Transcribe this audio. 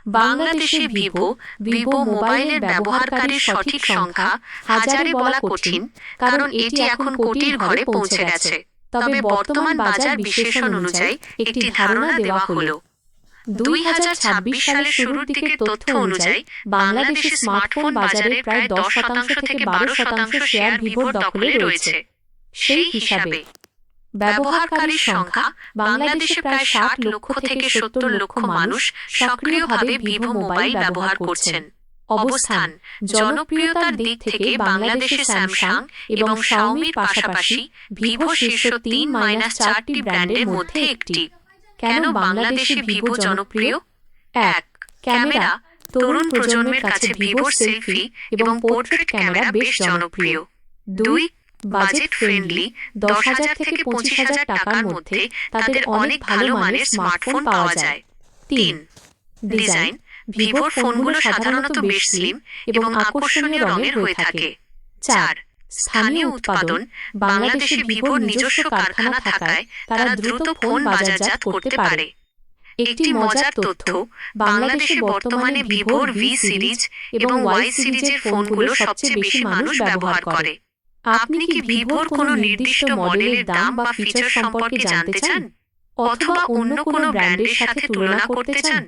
বাংলাদেশে ভিভো মোবাইলের ব্যবহারকারীর সঠিক সংখ্যা হাজারে বলা কঠিন, কারণ এটি এখন কোটির ঘরে পৌঁছে গেছে। তবে বর্তমান বাজার বিশ্লেষণ অনুযায়ী একটি ধারণা দেওয়া হলো। 2026 সালের শুরুর দিকের তথ্য অনুযায়ী বাংলাদেশে স্মার্টফোন বাজারে প্রায় 10% থেকে 12% শেয়ার ভিভোর দখলে রয়েছে। সেই হিসাবে ব্যবহারকারীর সংখ্যা বাংলাদেশে প্রায় 60 লক্ষ থেকে 70 লক্ষ মানুষ সক্রিয়ভাবে ভিভো মোবাইল ব্যবহার করছেন। অবস্থান: জনপ্রিয়তার দিক থেকে বাংলাদেশে স্যামসাং এবং শাওমির পাশাপাশি ভিভো শীর্ষ 3-4টি ব্র্যান্ডের মধ্যে একটি। কেন বাংলাদেশে ভিভো জনপ্রিয়? 1. ক্যামেরা: তরুণ প্রজন্মের কাছে ভিভোর সেলফি এবং পোর্ট্রেট ক্যামেরা বেশ জনপ্রিয়। 2. বাজেট ফ্রেন্ডলি: 10,000 থেকে 25,000 টাকার মধ্যে তাদের অনেক ভালো মানের স্মার্টফোন পাওয়া যায়। 3. ডিজাইন: ভিভোর ফোনগুলো সাধারণত বেশ স্লিম এবং আকর্ষণীয় রঙের হয়ে থাকে। 4. স্থানীয় উৎপাদন: বাংলাদেশে ভিভোর নিজস্ব কারখানা থাকায় তারা দ্রুত ফোন বাজারজাত করতে পারে। একটি মজার তথ্য: বাংলাদেশে বর্তমানে ভিভোর ভি সিরিজ এবং ওয়াই সিরিজের ফোনগুলো সবচেয়ে বেশি মানুষ ব্যবহার করে। আপনি কি ভিভোর কোনো নির্দিষ্ট মডেলের দাম বা ফিচার সম্পর্কে জানতে চান, অথবা অন্য কোনো ব্র্যান্ডের সাথে তুলনা করতে চান?